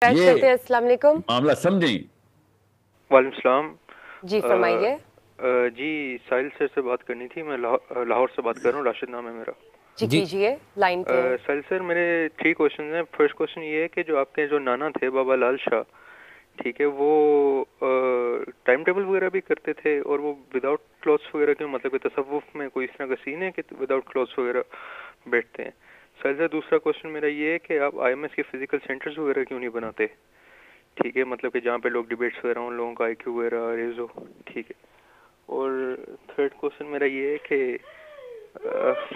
یہ کرتے ہیں. السلام علیکم. معاملہ سمجھیں. وعلیکم السلام. جی فرمائیے. جی ساحل سر سے بات کرنی تھی. میں لاہور سے بات کر رہا ہوں. راشد نام ہے میرا. جی کیجیے, لائن پہ ہیں. ساحل سر میرے 3 کوشچن ہیں. فرسٹ کوشچن یہ ہے کہ جو آپ کے جو نانا تھے بابا لال شاہ, ٹھیک ہے, وہ ٹائم ٹیبل وغیرہ بھی کرتے تھے, اور وہ وداؤٹ کلوتھس وغیرہ کیوں, مطلب کہ تصوف میں کوئی اس طرح کا سین ہے کہ وداؤٹ کلوتھس وغیرہ بیٹھتے ہیں؟ ساحل سر دوسرا کوشچن میرا یہ ہے کہ آپ آئی ایم ایس کے فزیکل سینٹرز وغیرہ کیوں نہیں بناتے؟ ٹھیک ہے, مطلب کہ جہاں پہ لوگ ڈبیٹس وغیرہ ہوں, لوگوں کا آئی کیو وغیرہ ریز ہو. ٹھیک ہے. اور تھرڈ کوشچن میرا یہ ہے کہ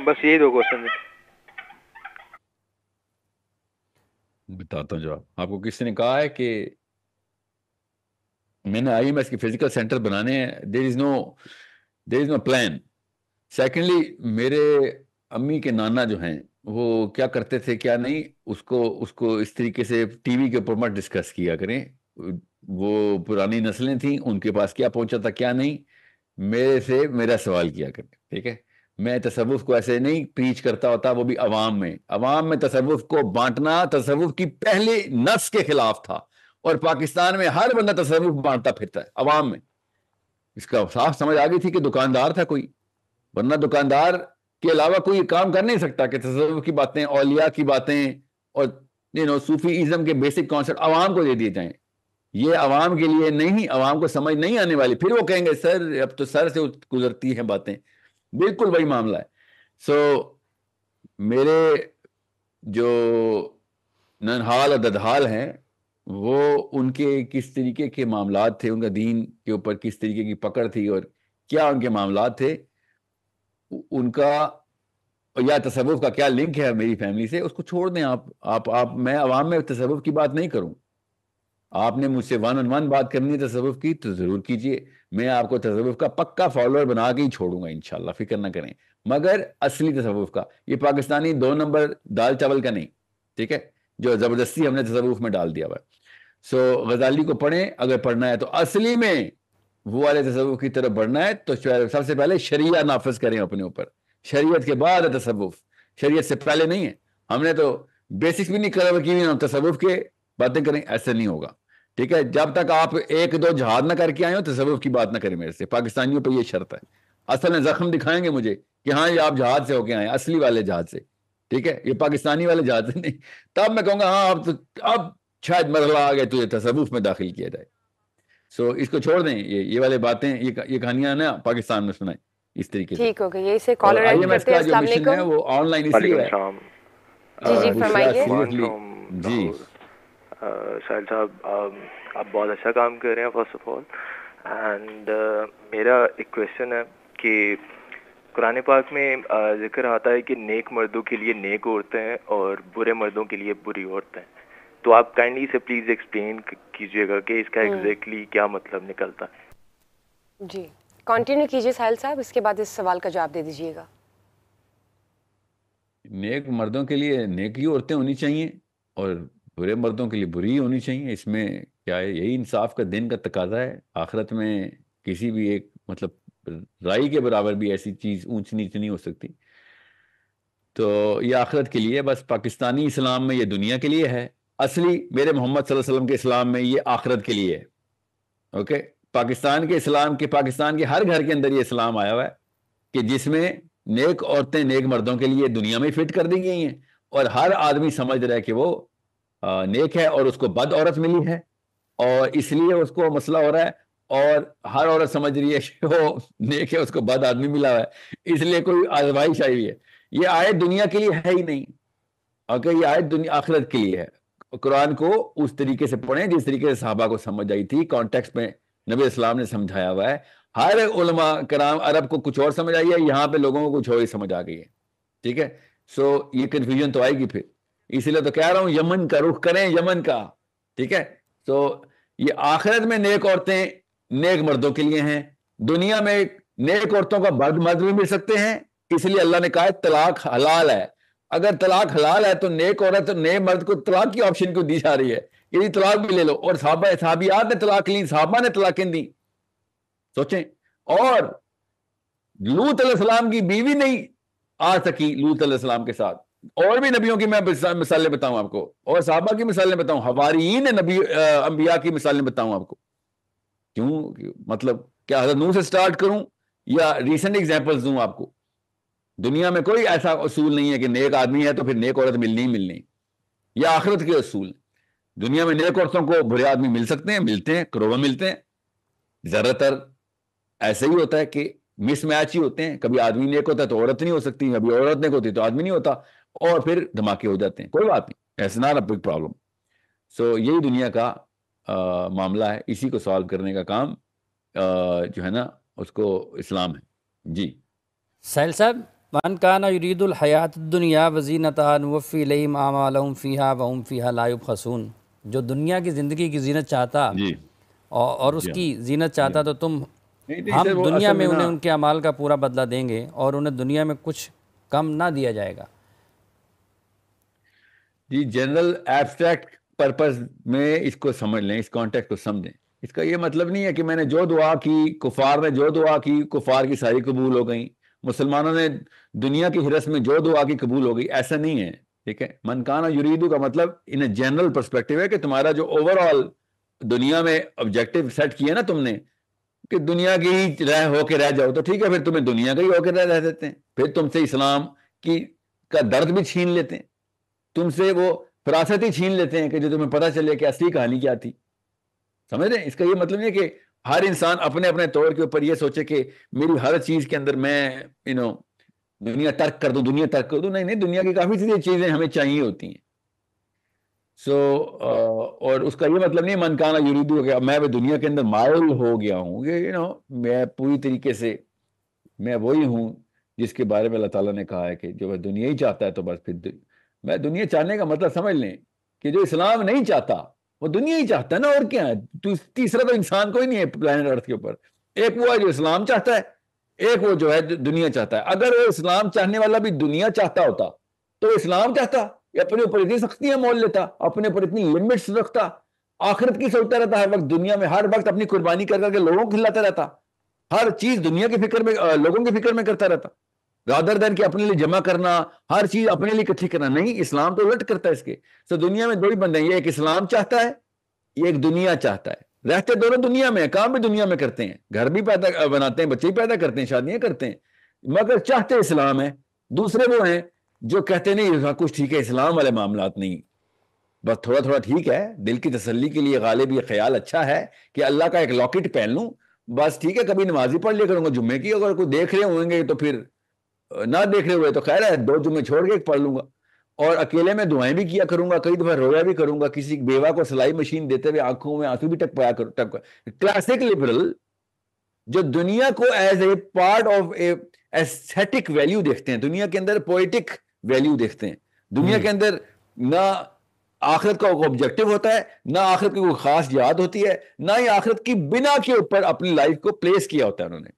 بس یہی 2 کوشچن ہیں. بتاتا ہوں جواب. آپ کو کسی نے کہا ہے کہ میں نے آئی ایم ایس کے فزیکل سینٹر بنانے ہیں؟ دیر از نو پلان. سیکنڈلی, میرے امی کے نانا جو ہیں وہ کیا کرتے تھے کیا نہیں, اس کو اس طریقے سے ٹی وی کے اوپر مت ڈسکس کیا کریں. وہ پرانی نسلیں تھیں, ان کے پاس کیا پہنچا تھا کیا نہیں, میرے سے میرا سوال کیا کریں. ٹھیک ہے, میں تصوف کو ایسے نہیں پریچ کرتا ہوتا, وہ بھی عوام میں تصوف کو بانٹنا تصوف کی پہلی نس کے خلاف تھا, اور پاکستان میں ہر بندہ تصوف بانٹتا پھرتا ہے عوام میں. اس کا صاف سمجھ آ گئی تھی کہ دکاندار تھا کوئی, ورنہ دکاندار کے علاوہ کوئی کام کر نہیں سکتا کہ تصوف کی باتیں, اولیاء کی باتیں اور صوفی ازم کے بیسک کانسیپٹ عوام کو دے دیے جائیں. یہ عوام کے لیے نہیں, عوام کو سمجھ نہیں آنے والی. پھر وہ کہیں گے سر اب تو سر سے گزرتی ہیں باتیں. بالکل وہی معاملہ ہے. سو میرے جو ننہال اور ددحال ہیں وہ ان کے کس طریقے کے معاملات تھے, ان کا دین کے اوپر کس طریقے کی پکڑ تھی, اور کیا ان کے معاملات تھے, ان کا یا تصوف کا کیا لنک ہے میری فیملی سے, اس کو چھوڑ دیں آپ. میں عوام میں تصوف کی بات نہیں کروں. آپ نے مجھ سے 1 on 1 بات کرنی ہے تصوف کی تو ضرور کیجئے. میں آپ کو تصوف کا پکا فالوور بنا کے ہی چھوڑوں گا انشاءاللہ, فکر نہ کریں. مگر اصلی تصوف کا, یہ پاکستانی 2 نمبر دال چاول کا نہیں, ٹھیک ہے, جو زبردستی ہم نے تصوف میں ڈال دیا ہوا. سو غزالی کو پڑھیں اگر پڑھنا ہے تو. اصلی میں وہ والے تصوف کی طرف بڑھنا ہے تو سب سے پہلے شریعہ نافذ کریں اپنے اوپر. شریعت کے بعد ہے تصوف, شریعت سے پہلے نہیں ہے. ہم نے تو بیسکس بھی نہیں کور کی ہوئی, ہم تصوف کے باتیں کریں, ایسا نہیں ہوگا. ٹھیک ہے, جب تک آپ 1-2 جہاد نہ کر کے آئے ہو تصوف کی بات نہ کریں میرے سے. پاکستانیوں پہ یہ شرط ہے. اصل میں زخم دکھائیں گے مجھے کہ ہاں یہ آپ جہاد سے ہو کے آئے, اصلی والے جہاد سے. ٹھیک ہے, یہ پاکستانی والے جہاد سے نہیں. تب میں کہوں گا ہاں اب شاید مرحلہ آ گیا تجھے تصوف میں داخل کیا جائے. سو اس کو چھوڑ دیں, یہ والی باتیں, یہ کہانیاں نا پاکستان میں سنائیں اس طریقے سے. ٹھیک ہو گئی, یہ اور کالر آئی اینڈ ایم ایس کرتے ہیں. کا جو السلام مشن ہے علیکم. وہ آن لائن اس وعلیکم لیے ہے. السلام. جی فرمائیے. سیریسلی جی. ساحل صاحب آپ بہت اچھا کام کر رہے ہیں فرسٹ آف آل. اینڈ میرا ایک کویشچن ہے کہ قرآن پاک میں ذکر آتا ہے کہ نیک مردوں کے لیے نیک عورتیں ہیں اور برے مردوں کے لیے بری عورتیں. تو آپ کائنڈلی اسے پلیز ایکسپلین کیجیے گا کہ اس کا ایگزیکٹلی کیا مطلب نکلتا ہے. جی کنٹینیو کیجیے ساحل صاحب, اس کے بعد اس سوال کا جواب دے دیجیے گا. نیک مردوں کے لیے نیک ہی عورتیں ہونی چاہیے اور برے مردوں کے لیے بری ہونی چاہیے. اس میں کیا ہے, یہی انصاف کا دن کا تقاضا ہے. آخرت میں کسی بھی ایک مطلب رائی کے برابر بھی ایسی چیز اونچ نیچ نہیں ہو سکتی. تو یہ آخرت کے لیے, بس پاکستانی اسلام میں یہ دنیا کے لیے ہے. اصلی میرے محمد صلی اللہ علیہ وسلم کے اسلام میں یہ آخرت کے لیے ہے. اوکے, پاکستان کے اسلام کے, پاکستان کے ہر گھر کے اندر یہ اسلام آیا ہوا ہے کہ جس میں نیک عورتیں نیک مردوں کے لیے دنیا میں فٹ کر دی گئی ہیں, اور ہر آدمی سمجھ رہا ہے کہ وہ نیک ہے اور اس کو بد عورت ملی ہے اور اس لیے اس کو مسئلہ ہو رہا ہے, اور ہر عورت سمجھ رہی ہے کہ وہ نیک ہے اس کو بد آدمی ملا ہوا ہے اس لیے کوئی آزمائش آئی ہوئی ہے. یہ آیت دنیا کے لیے ہے ہی نہیں. اوکے, یہ آیت دنیا آخرت کے لیے ہے. قرآن کو اس طریقے سے پڑھیں جس طریقے سے صحابہ کو سمجھ آئی تھی, کانٹیکسٹ میں نبی اسلام نے سمجھایا ہوا ہے. ہر علماء کرام عرب کو کچھ اور سمجھ آئی ہے, یہاں پہ لوگوں کو کچھ اور ہی سمجھ آ گئی ہے. ٹھیک ہے, سو یہ کنفیوژن تو آئے گی پھر. اس لیے تو کہہ رہا ہوں یمن کا رخ کریں, یمن کا. ٹھیک ہے, تو یہ آخرت میں نیک عورتیں نیک مردوں کے لیے ہیں. دنیا میں نیک عورتوں کا مرد بھی مل سکتے ہیں, اس لیے اللہ نے کہا ہے طلاق حلال ہے. اگر طلاق حلال ہے تو نیک عورت اور نیک مرد کو طلاق کی آپشن کیوں دی جا رہی ہے؟ یعنی طلاق بھی لے لو. اور صحابیات نے طلاق لی, صحابہ نے طلاقیں دی. سوچیں. اور لوط علیہ السلام کی بیوی نہیں آ سکی لوط علیہ السلام کے ساتھ, اور بھی نبیوں کی میں مثالیں بتاؤں آپ کو, اور صحابہ کی مثالیں بتاؤں, حواریین نبی انبیاء کی مثالیں بتاؤں آپ کو. کیوں, مطلب کیا حضرت نوح سے سٹارٹ کروں یا ریسنٹ ایگزامپلز دوں آپ کو؟ دنیا میں کوئی ایسا اصول نہیں ہے کہ نیک آدمی ہے تو پھر نیک عورت ملنی ہی ملنی, یا آخرت کے اصول. دنیا میں نیک عورتوں کو برے آدمی مل سکتے ہیں, ملتے ہیں, کروڑوں ملتے ہیں. زیادہ تر ایسا ہی ہوتا ہے کہ مس میچ ہی ہوتے ہیں, کبھی آدمی نیک ہوتا ہے تو عورت نہیں ہو سکتی, کبھی عورت نیک ہوتی ہے تو آدمی نہیں ہوتا, اور پھر دھماکے ہو جاتے ہیں. کوئی بات نہیں, ایسا نہ بگ پرابلم. سو یہی دنیا کا معاملہ ہے, اسی کو سالو کرنے کا کام جو ہے نا اس کو اسلام ہے. جی سہیل صاحب, من کان یرید الحیات الدنیا وزینتہا نوفی الیہم اعمالہم فیہا وہم فیہا لا یبخسون. جو دنیا کی زندگی کی زینت چاہتا جی اور اس جی کی زینت چاہتا تو تم نہیں ہم سر, وہ دنیا اصل میں میں انہیں نا ان کے اعمال کا پورا بدلہ دیں گے اور انہیں دنیا میں کچھ کم نہ دیا جائے گا. جی جنرل ایبسٹریکٹ پرپز میں اس کو سمجھ لیں, اس کانٹیکٹ کو سمجھیں. اس کا یہ مطلب نہیں ہے کہ میں نے جو دعا کی, کفار نے جو دعا کی, کفار کی ساری قبول ہو گئیں, مسلمانوں نے دنیا کی حرس میں جو دعا کی قبول ہو گئی, ایسا نہیں ہے. ٹھیک ہے, من کانا یریدو کا مطلب ان اے جنرل پرسپیکٹو ہے کہ تمہارا جو اوور آل دنیا میں آبجیکٹو سیٹ کیا نا تم نے کہ دنیا کی ہی ہو کے رہ جاؤ, تو ٹھیک ہے, پھر تمہیں دنیا کا ہی ہو کے رہ دیتے ہیں. پھر تم سے اسلام کا درد بھی چھین لیتے ہیں, تم سے وہ فراست ہی چھین لیتے ہیں کہ جو تمہیں پتہ چلے کہ اصلی کہانی کیا تھی. سمجھ رہے ہیں, اس کا یہ مطلب نہیں ہے کہ ہر انسان اپنے اپنے طور کے اوپر یہ سوچے کہ میری ہر چیز کے اندر میں دنیا ترک کر دوں, دنیا ترک کر دوں. نہیں, دنیا کی کافی سی چیزیں ہمیں چاہیے ہوتی ہیں. سو اور اس کا یہ مطلب نہیں من کانا یریدو کہ میں دنیا کے اندر مائل ہو گیا ہوں کہ میں پوری طریقے سے میں وہی ہوں جس کے بارے میں اللہ تعالیٰ نے کہا ہے کہ جو دنیا ہی چاہتا ہے تو بس پھر میں دنیا چاہنے کا مطلب سمجھ لیں کہ جو اسلام نہیں چاہتا وہ دنیا ہی چاہتا ہے نا, اور کیا ہے. تیسرا تو انسان کوئی نہیں ہے پلانٹ ارتھ کے اوپر. ایک وہ ہے جو اسلام چاہتا ہے, ایک وہ جو ہے دنیا چاہتا ہے. اگر وہ اسلام چاہنے والا بھی دنیا چاہتا ہوتا تو اسلام چاہتا, یہ اپنے اوپر اتنی سختیاں مول لیتا, اپنے اوپر اتنی لمٹس رکھتا, آخرت کی سوچتا رہتا ہر وقت, دنیا میں ہر وقت اپنی قربانی کر کر کے لوگوں کو کھلاتا رہتا, ہر چیز دنیا کی فکر میں, لوگوں کی فکر میں کرتا رہتا, رادر دین کہ اپنے لیے جمع کرنا, ہر چیز اپنے لیے اکٹھی کرنا. نہیں, اسلام تو الٹ کرتا ہے اس کے. تو دنیا میں دو ہی بندے ہیں, یہ ایک اسلام چاہتا ہے, یہ ایک دنیا چاہتا ہے. رہتے دونوں دنیا میں, کام بھی دنیا میں کرتے ہیں, گھر بھی پیدا بناتے ہیں, بچے بھی پیدا کرتے ہیں, شادیاں کرتے ہیں, مگر چاہتے اسلام ہے. دوسرے وہ ہیں جو کہتے نہیں کچھ ٹھیک ہے, اسلام والے معاملات نہیں, بس تھوڑا تھوڑا ٹھیک ہے, دل کی تسلی کے لیے غالب یہ خیال اچھا ہے کہ اللہ کا ایک لاکٹ پہن لوں, بس ٹھیک ہے, کبھی نمازی پڑھ لیا کروں گا جمعے کی, اگر کوئی دیکھ رہے ہوں گے تو پھر نہ دیکھ رہے ہوئے تو خیر ہے, 2 جمعے چھوڑ کے ایک پڑھ لوں گا, اور اکیلے میں دعائیں بھی کیا کروں گا, کئی دفعہ رویا بھی کروں گا, کسی بیوہ کو سلائی مشین دیتے ہوئے آنکھوں میں آنسو بھی ٹپکایا کروں. کلاسک لبرل جو دنیا کو as a part of a aesthetic value دیکھتے ہیں, دنیا کے اندر پوئٹک ویلیو دیکھتے ہیں, دنیا کے اندر نہ آخرت کا کوئی آبجیکٹو ہوتا ہے, نہ آخرت کی کوئی خاص یاد ہوتی ہے, نہ ہی آخرت کی بنا کے اوپر اپنی لائف کو پلیس کیا ہوتا ہے انہوں نے.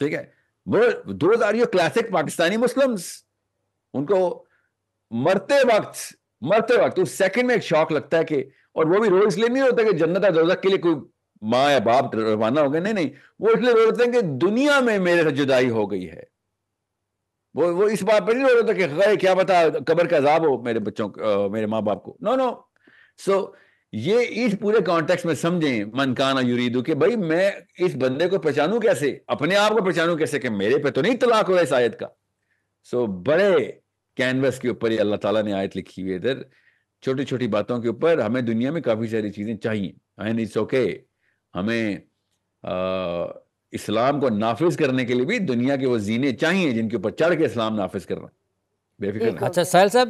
ٹھیک ہے, وہ those are your classic Pakistani Muslims. ان کو مرتے وقت اس سیکنڈ میں ایک شوق لگتا ہے کہ, اور وہ بھی روز اس لیے نہیں ہوتا کہ جنت اور دوزخ کے لیے کوئی ماں یا باپ روانہ ہو گئے, نہیں, وہ اس لیے رو رہتے ہیں کہ دنیا میں میرے سے جدائی ہو گئی ہے. وہ اس بات پر نہیں رو رہتا کہ کیا پتا قبر کا عذاب ہو میرے بچوں میرے ماں باپ کو. نو. سو یہ اس پورے کانٹیکس میں سمجھیں من کانا یریدو کہ بھائی میں اس بندے کو پہچانوں کیسے, اپنے آپ کو پہچانوں کیسے کہ میرے پہ تو نہیں طلاق ہوا اس آیت کا. سو بڑے کینوس کے اوپر یہ اللہ تعالیٰ نے آیت لکھی ہوئی ہے. ادھر چھوٹی چھوٹی باتوں کے اوپر ہمیں دنیا میں کافی ساری چیزیں چاہیے, اینڈ اٹس اوکے. ہمیں اسلام کو نافذ کرنے کے لیے بھی دنیا کے وہ زینے چاہیے جن کے اوپر چڑھ کے اسلام نافذ کرنا, بے فکر رہیں. اچھا سہیل صاحب,